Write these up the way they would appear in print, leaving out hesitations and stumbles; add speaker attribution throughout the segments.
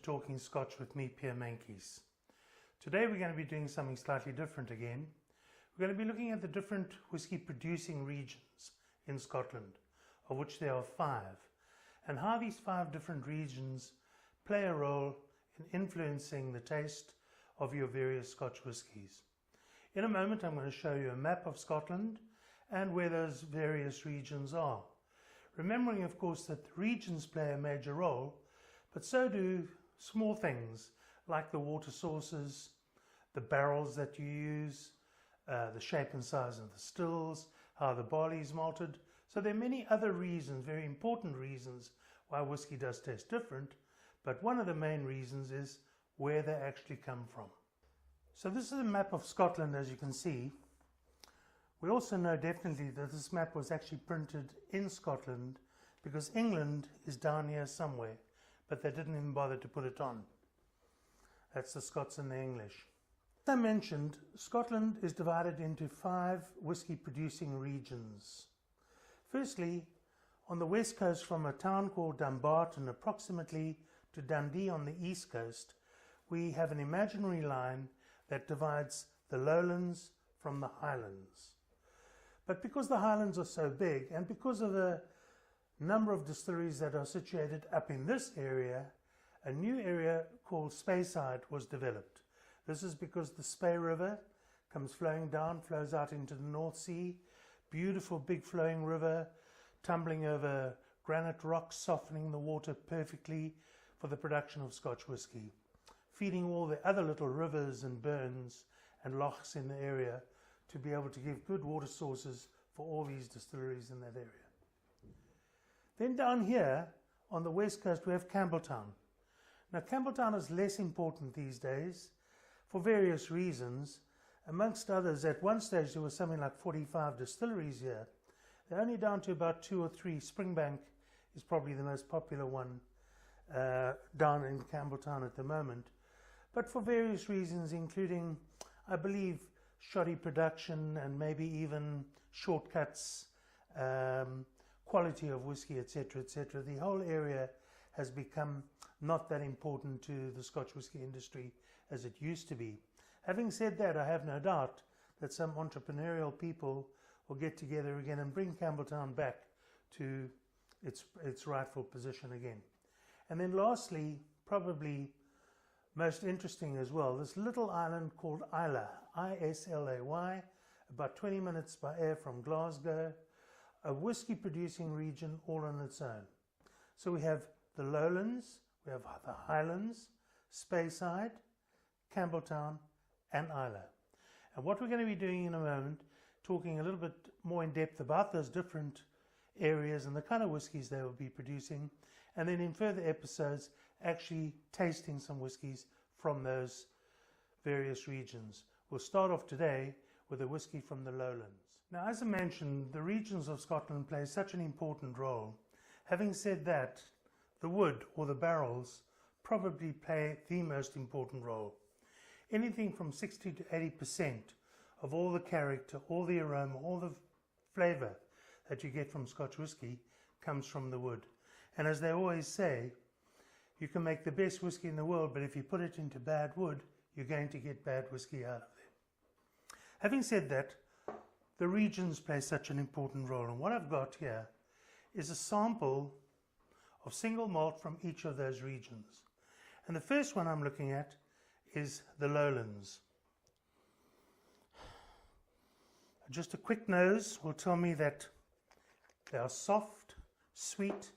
Speaker 1: Talking Scotch with me, Pierre Meintjes. Today we're going to be doing something slightly different again. We're going to be looking at the different whisky producing regions in Scotland, of which there are 5, and how these 5 different regions play a role in influencing the taste of your various Scotch whiskies. In a moment I'm going to show you a map of Scotland and where those various regions are. Remembering of course that the regions play a major role, but so do small things like the water sources, the barrels that you use, the shape and size of the stills, how the barley is malted. So there are many other reasons, very important reasons, why whisky does taste different, but one of the main reasons is where they actually come from. So this is a map of Scotland, as you can see. We also know definitely that this map was actually printed in Scotland because England is down here somewhere, but they didn't even bother to put it on. That's the Scots and the English. As I mentioned, Scotland is divided into 5 whisky producing regions. Firstly, on the west coast from a town called Dumbarton approximately to Dundee on the east coast, we have an imaginary line that divides the Lowlands from the Highlands. But because the Highlands are so big and because of the number of distilleries that are situated up in this area, a new area called Speyside was developed. This is because the Spey River comes flowing down, flows out into the North Sea, beautiful big flowing river, tumbling over granite rocks, softening the water perfectly for the production of Scotch whisky, feeding all the other little rivers and burns and lochs in the area to be able to give good water sources for all these distilleries in that area. Then down here on the west coast we have Campbeltown. Now Campbeltown is less important these days for various reasons. Amongst others, at one stage there was something like 45 distilleries here. They're only down to about 2 or 3. Springbank is probably the most popular one down in Campbeltown at the moment. But for various reasons, including, I believe, shoddy production and maybe even shortcuts, quality of whiskey, etc., etc., the whole area has become not that important to the Scotch whisky industry as it used to be. Having said that, I have no doubt that some entrepreneurial people will get together again and bring Campbeltown back to its rightful position again. And then lastly, probably most interesting as well, this little island called Islay, I-S-L-A-Y, about 20 minutes by air from Glasgow, a whisky producing region all on its own. So we have the Lowlands, we have the Highlands, Speyside, Campbeltown and Islay. And what we're going to be doing in a moment, talking a little bit more in depth about those different areas and the kind of whiskies they will be producing, and then in further episodes actually tasting some whiskies from those various regions. We'll start off today with a whisky from the Lowlands. Now, as I mentioned, the regions of Scotland play such an important role. Having said that, the wood or the barrels probably play the most important role. Anything from 60 to 80% of all the character, all the aroma, all the flavour that you get from Scotch whisky comes from the wood. And as they always say, you can make the best whisky in the world, but if you put it into bad wood, you're going to get bad whisky out of there. Having said that, the regions play such an important role, and what I've got here is a sample of single malt from each of those regions. And the first one I'm looking at is the Lowlands. Just a quick nose will tell me that they are soft, sweet,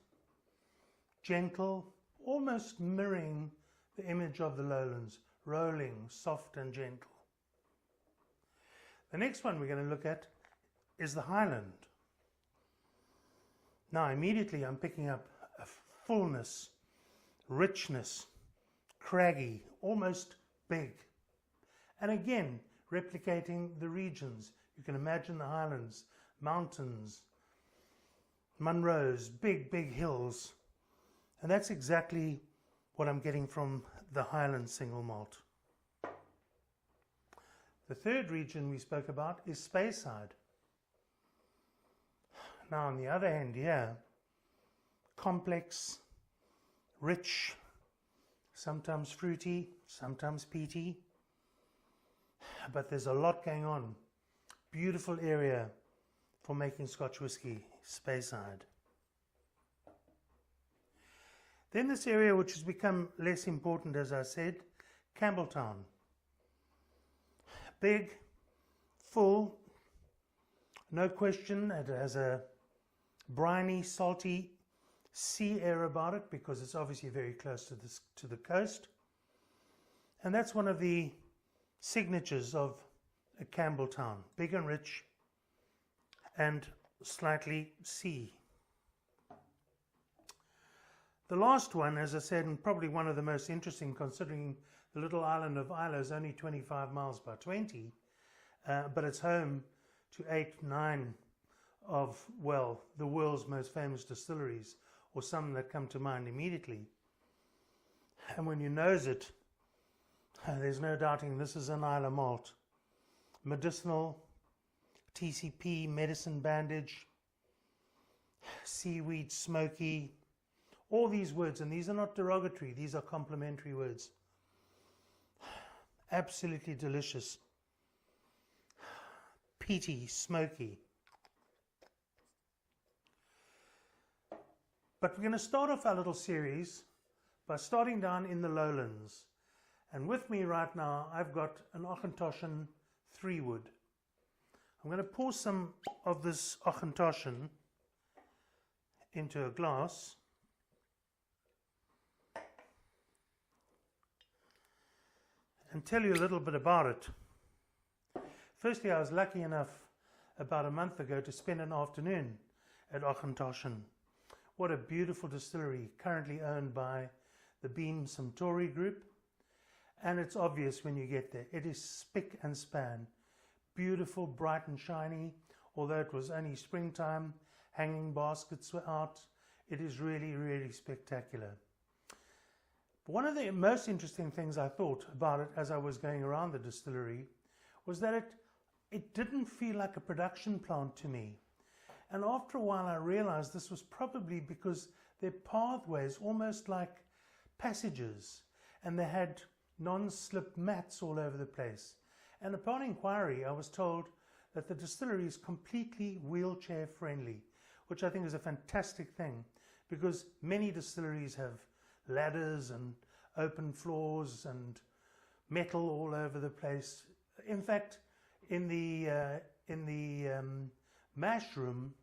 Speaker 1: gentle, almost mirroring the image of the Lowlands, rolling, soft and gentle. The next one we're going to look at is the Highland. Now immediately I'm picking up a fullness, richness, craggy, almost big. And again, replicating the regions. You can imagine the Highlands, mountains, Munros, big, big hills. And that's exactly what I'm getting from the Highland single malt. The third region we spoke about is Speyside. Now on the other hand here, complex, rich, sometimes fruity, sometimes peaty, but there's a lot going on. Beautiful area for making Scotch whisky, Speyside. Then this area which has become less important, as I said, Campbeltown. Big, full, no question, it has a briny, salty sea air about it because it's obviously very close to the coast. And that's one of the signatures of a Campbeltown, big and rich and slightly sea. The last one, as I said, and probably one of the most interesting considering the little island of Islay is only 25 miles by 20, but it's home to 8, 9 of, well, the world's most famous distilleries, or some that come to mind immediately. And when you nose it, there's no doubting this is an Islay malt. Medicinal, TCP, medicine bandage, seaweed, smoky, all these words, and these are not derogatory, these are complimentary words. Absolutely delicious. Peaty, smoky. But we're going to start off our little series by starting down in the Lowlands. And with me right now, I've got an Auchentoshan 3-wood. I'm going to pour some of this Auchentoshan into a glass. And tell you a little bit about it. Firstly, I was lucky enough about a month ago to spend an afternoon at Auchentoshan. What a beautiful distillery, currently owned by the Beam Suntory Group. And it's obvious when you get there. It is spick and span. Beautiful, bright and shiny. Although it was only springtime, hanging baskets were out. It is really, really spectacular. One of the most interesting things I thought about it as I was going around the distillery was that it didn't feel like a production plant to me. And after a while I realized this was probably because their pathways almost like passages, and they had non-slip mats all over the place. And upon inquiry I was told that the distillery is completely wheelchair friendly, which I think is a fantastic thing, because many distilleries have ladders and open floors and metal all over the place. In fact, in the mash room,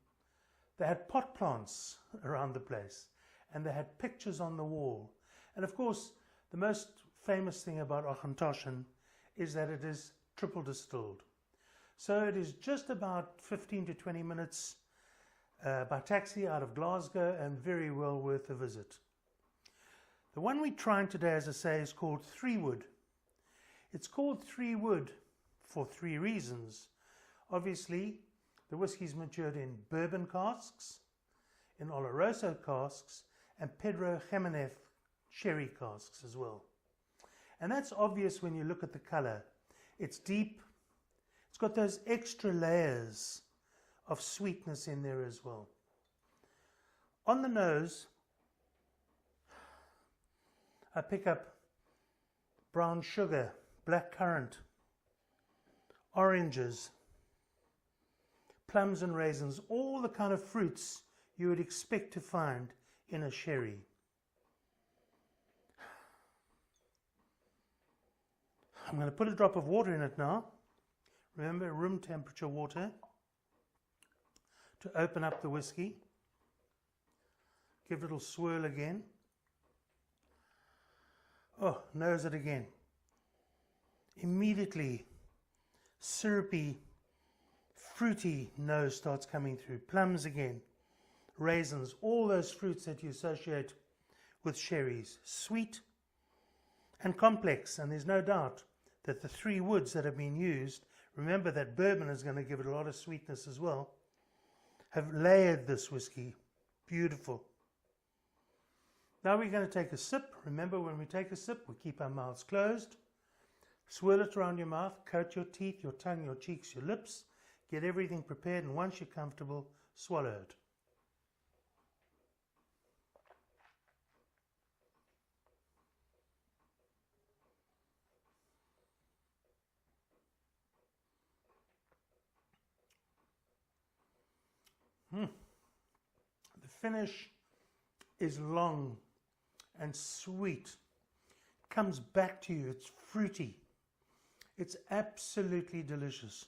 Speaker 1: they had pot plants around the place, and they had pictures on the wall. And of course, the most famous thing about Auchentoshan is that it is triple distilled. So it is just about 15 to 20 minutes by taxi out of Glasgow, and very well worth a visit. The one we're trying today, as I say, is called 3-wood. It's called 3-wood for 3 reasons. Obviously, the whiskey's matured in bourbon casks, in Oloroso casks, and Pedro Jimenez sherry casks as well. And that's obvious when you look at the color. It's deep. It's got those extra layers of sweetness in there as well. On the nose, I pick up brown sugar, black currant, oranges, plums and raisins, all the kind of fruits you would expect to find in a sherry. I'm going to put a drop of water in it now. Remember, room temperature water to open up the whiskey. Give it a little swirl again. Oh, nose it again. Immediately, syrupy, fruity nose starts coming through. Plums again, raisins, all those fruits that you associate with sherries. Sweet and complex, and there's no doubt that the 3 woods that have been used, remember that bourbon is going to give it a lot of sweetness as well, have layered this whiskey. Beautiful. Now we're going to take a sip. Remember, when we take a sip, we keep our mouths closed. Swirl it around your mouth, coat your teeth, your tongue, your cheeks, your lips. Get everything prepared, and once you're comfortable, swallow it. The finish is long and sweet. Comes back to you. It's fruity. It's absolutely delicious.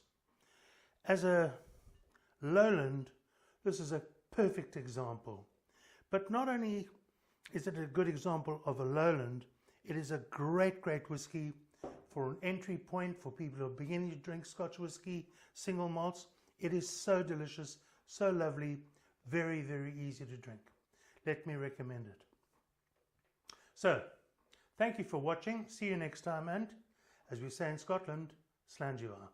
Speaker 1: As a lowland, this is a perfect example. But not only is it a good example of a lowland, it is a great whiskey for an entry point for people who are beginning to drink Scotch whiskey, single malts. It is so delicious, so lovely, very easy to drink. Let me recommend it. So, thank you for watching. See you next time, and as we say in Scotland, slán dubh.